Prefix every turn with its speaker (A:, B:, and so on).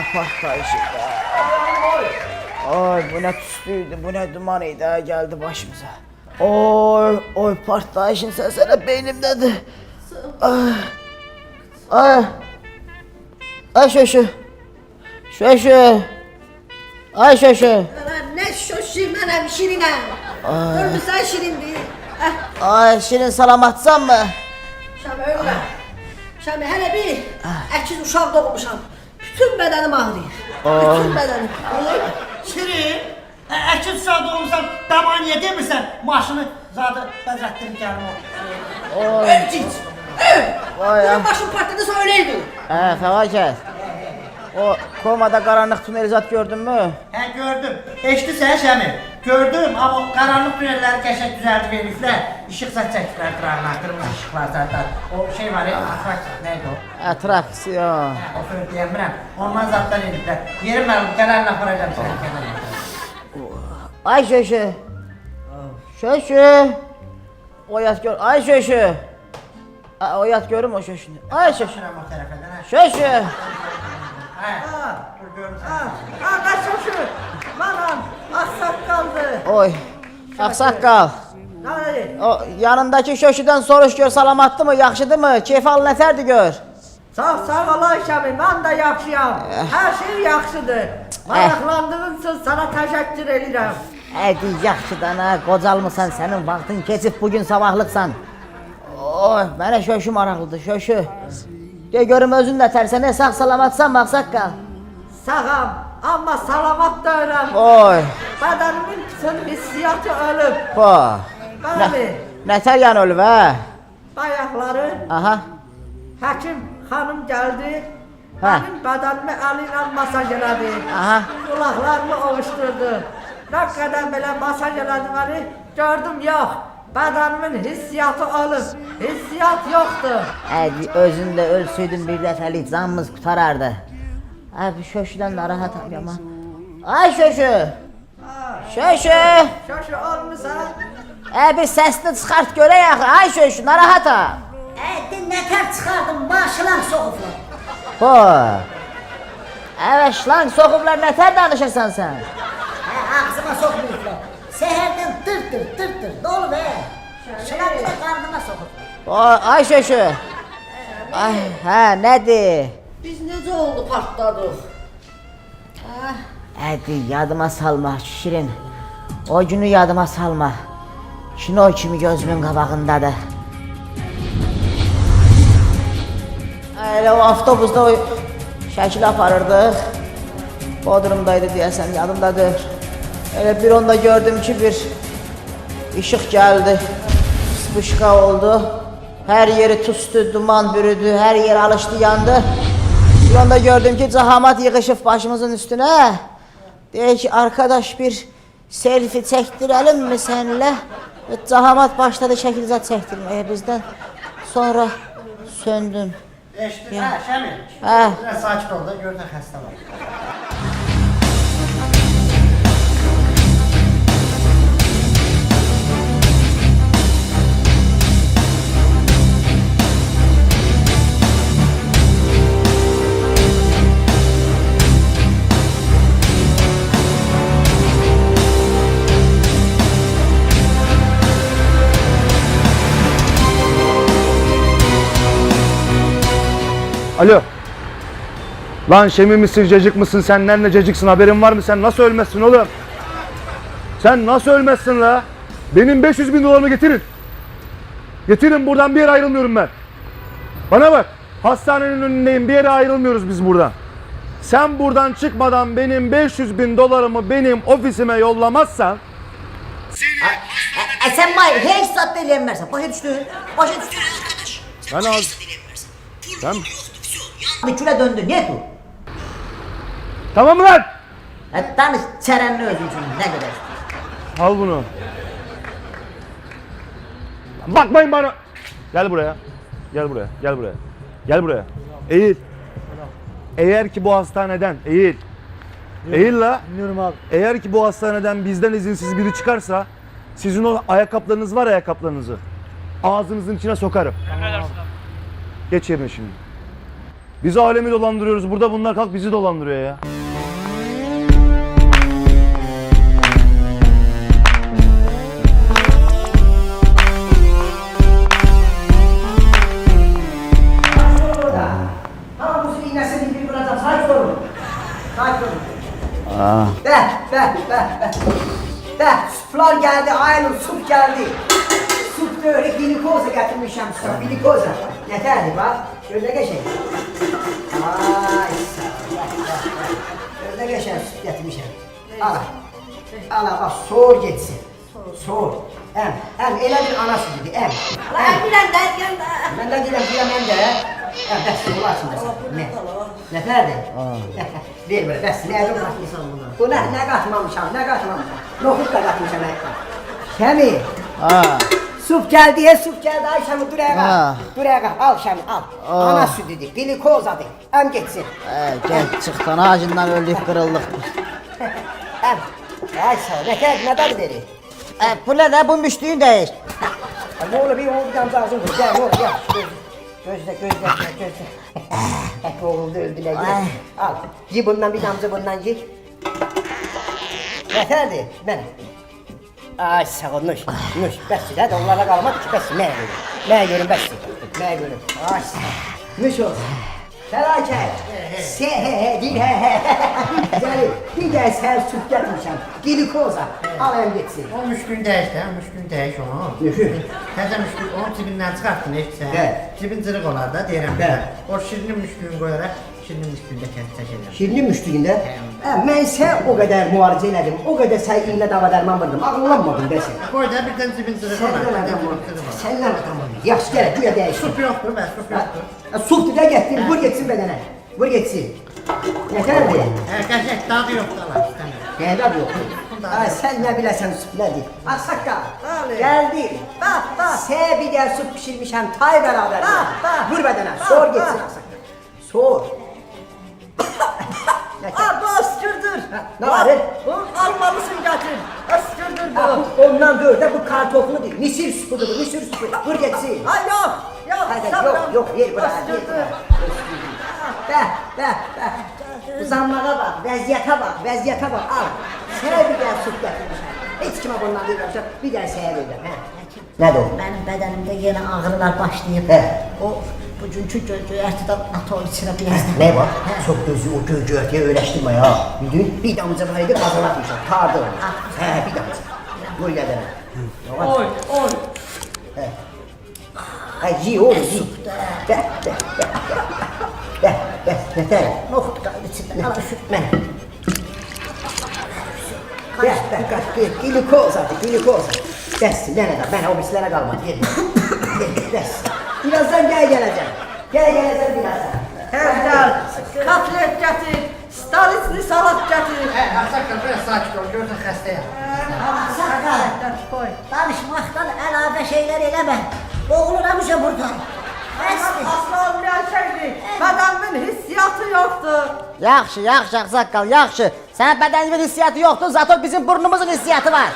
A: ne partlayışıydı. Oy bu ne tüslüydü, bu ne dumanıydı geldi başımıza. Oy partlayışın sesleri beynimdedir. Ay şoşu. Ay şoşu.
B: Ne şoşuyum anam Şirin'e. Durmuşsan Şirin'di.
A: Ay Şirin salamatsan mı?
B: Şam öyle. Şam hele bir əkiz uşaq doğmuşam. Bütün bedenim ağrıyor. Bütün bedenim.
C: Şirin, əkiz uşaq doğmuşsan, dama niyə demirsən? Maşını zadı bəzətdirib gəlim o.
B: Öldük.
A: Vay ya.
B: Benim başım partladı sonra öyleydi.
A: Felaket. O komada karanlık tünelizat gördün mü?
C: Hə, gördüm. Eşitsən Şəmi? Gördüm, amma o qaranlıq tünelləri qəşəng düzəldi vermişlər. İşıq zət çəkdilər qırağına, qırmızı işıqlar zaten. O şey var ya, atraksiyon, neydi o?
A: Atraksiyon.
C: Hə, o söz deyəmirəm. Ondan zatdan ediblər. Yerim mən, gələn aparacam səni kənara.
A: Ay şoşu. Şoşu. Oyat gör. Ay şoşu. Oyat görüm o şoşunu. Ay şoşu.
C: Şuram o tərəfədən, hə.
A: Şoşu.
C: Hə, dur görüm səni.
B: Ana şoşu. Manam. Aksak kaldı.
A: Oy. Aksaqqal.
B: Ne?
A: O yanındaki şoşudan soruş gör salamatdı mı, yaxşıdı mı? Keyfi al nətərdi gör.
B: Sağ ol Ayşəmi, mən də yaxşıyam. Hər şey yaxşıdır. Maraqlandığın üçün sana təşəkkür edirəm.
A: Hadi yaxşıdan ha, qocalmısan sənin vaxtın keçib bugün sabahlıqsan. Oy, mənə şoşu maraqlıdır, şoşu. De görüm özün də tərsən, sağ salamatsan Aksaqqal.
B: Sağam, amma salamat deyirəm.
A: Oy.
B: Bədənimin bütün hissiyatı ölüb.
A: Bo.
B: Bəli,
A: Nətər yan ölüb hə?
B: bayaqları
A: Aha.
B: həkim xanım gəldi.
A: Hə.
B: Mənim bədənimi əli ilə masaj elədi.
A: Aha.
B: Qulaqlarımı ovuşdurdu. Nə qədər belə masaj elədi məni, gördüm yox. Bədənimin hissiyatı ölüb. Hissiyat yoxdur.
A: Hadi özün də ölsüydün bir dəfəlik canımız qutarardı. Abi şoşudan narahatam yaman. Ay şoşu. Şoşu.
B: Şoşu olmuşsan.
A: Bir sesini çıxart görək axı. Ay şoşu narahatam.
B: Nətər çıxardım, başılan soğuflar.
A: Bo. Şlan soxublar nətər danışırsan sən?
B: Ağzıma soxmayıblar. Səhərdən tır dolu be. Şılandı da qarnıma soxublar.
A: Ay şoşu. Ay, nədir?
B: Biz necə oldu partladıq?
A: Hadi yadıma salma Şirin. O günü yadıma salma. Kino kimi gözümün qabağındadır. Elə o avtobusda o şəkil aparırdıq. Bodrumdaydı deyəsən, yadımdadır. Elə bir onda gördüm ki bir ışıq gəldi. Spuşka oldu. Her yeri tüstü, duman bürüdü, her yer alıştı, yandı. Bir anda gördüm ki cahamat yığışıp başımızın üstüne. Deyək ki arkadaş bir selfie çektirelim mi seninle? Cahamat başladı şəkilzat çektirmeye bizden. Sonra söndüm.
C: Eşitdin, hə, Şəmi?
A: Hə.
C: Biraz sakit ol da, gör də xəstə var.
D: Alo. Lan Şemi misin, cacık mısın? Sen nerede cacıksın? Haberin var mı? Sen nasıl ölmezsin oğlum? Sen nasıl ölmezsin la? Benim 500.000 dolarımı getirin. Getirin, buradan bir yere ayrılmıyorum ben. Bana bak. Hastanenin önündeyim. Bir yere ayrılmıyoruz biz buradan. Sen buradan çıkmadan benim 500.000 dolarımı benim ofisime yollamazsan
B: Sen bayır, hiç zat eləyənmərsən. Başa düşdün? Başa düşdün arkadaş.
D: ben az... Ben...
B: Bir külə döndü, niye bu?
D: Tamam mı lan?
B: Danış, çərənli özün üçün, nə qədər?
D: Al bunu. Bakmayın bana. Gel buraya. Gel buraya. Gel buraya. Gel buraya. Eğil. Eğer ki bu hastaneden eğil. Eğil la.
E: Bilmiyorum abi.
D: Eğer ki bu hastaneden bizden izinsiz biri çıkarsa sizin o ayakkabılarınız var, ayakkabılarınızı ağzınızın içine sokarım. Geç yerine şimdi. Biz alemi dolandırıyoruz. Burada bunlar kalk bizi dolandırıyor ya.
C: Tamam bu iğnesini bir bırakacağım. Sakin olun. Sakin olun.
D: Aa.
C: Be, sular geldi, aynen sup geldi. Sup da öyle glikoza getirmişim sana, glikoza. Yeterli bak, şöyle geçin. Ay, şöyle geçin sup getirmişim. Al bak, soğur geçsin. Soğur. Em, elə bir anası dedi, em. Məndən deyirəm də. Bəs, olarsın da sən. Nə fərdi? Ver belə, bəs, nə qatmışam buna? Bu nə qatmamışam, nə qatmamışam? Noxud da qatmışam, Şəmi, sup gəldi, ay Şəmi, dur ayağa, al Şəmi, al. Ana südüdür, glikozadır, əm geçsin.
A: Gel çıxdan ağacından öldük, qırıldıq.
C: Əm, ay sağ ol, nə dadı verir?
A: Bu ne de bu müştüyün değil.
C: Ne olur bir oğul damza ağzını vur, gel, ne olur, gel. Gözle. Oğul da öldüler, gel. Al, yi bundan bir damza bundan yi. Yeterdi, benim. Ay sağ ol, nuş, bəsdir, hadi onlarla qalmaq ki, bəsdir, mənə görün, bəsdir, mənə görün. Ay sağ ol, nuş olsun. Fəlakət, Güzəli, bir də səhər süt gətirmişəm, glikoza, al əm geçsin.
E: O müşkün dəyiş də, müşkün dəyiş onu. Təzə müşkün, onun cibindən çıxartdın etsən. Cibin cırıq olar da, deyirəm ki, o şirinin müşkünü qoyaraq, şirinin müşkünü də çəkirəm.
C: Şirinin müşküyündə? Mən sən o qədər müalicə elədim, o qədər səyinlə dava dərman vurdum, ağıllanmadım desin.
E: Qoy da bir tane cibin cırıq olar.
C: Səndən adamım, yaxşı gələ, güya dəyişsin.
E: Sup yoxdur, bəs sup yoxdur.
C: Sup da getdim, vur getsin bədənə, vur getsin. Yetərli.
E: Qəşək dadı yoxdur Allah istəmir.
C: Qəhdab yoxdur. Sən nə biləsən sup nədir? Ağsaqqal, gəldi. Sən bir də sup pişirmişəm, tay bərabər. Vur bədənə, sor getsin ağsaqqal. Sor.
B: Bu öskürdür.
C: Ne var?
B: Bu almalısın getir. Öskürdür bu.
C: Ondan da öyle bu kartofludur. Misir supudur, misir supu. Vur geçsin.
B: Ha yok.
C: Hadi yok, yer bırak.
B: Öskürdür.
C: Be. Uzanmağa bak, vəziyyətə bak, al. Sənə bir dənə sup gətirmişəm. Heç kimə bundan deyirəm, bir dənə sənə verirəm, Nədir o?
F: Benim bedenimde yeni ağrılar başlayıp o bugünkü göyərtidən atol içine birazdan.
C: Ne var? Çok gözü o göyərtiyə öyrəşdirmə ya. Bir damca var idi, qazanatmışam, tardı onu. Bir damca. Vur gələnə.
B: Oy.
C: Yi oğlum, yi. Yeter.
F: Nohut kaldı içinden. Al şu.
C: Mən. Glikoza. Bəsdir, mənə o bisilərə qalmadı. Bəsdir. Birazdan gələcəm. Gələcəm birazdan.
B: Evdər. Katlet getir. Stalitli salat getir.
E: Ağsaqqal, biraz sakit ol, görsən xəstəyəm.
F: Sakal.
B: Koy.
F: Danışmaktan əlavə şeyler eleme. Boğuluramıca buradan. Bəsdir.
B: Asla olmayan şeydir. Bedenimin hissiyatı yoktur.
A: Yaxşı, ağsaqqal, yaxşı. Sənin bədənimin hissiyatı yoxdur, zato bizim burnumuzun hissiyatı var.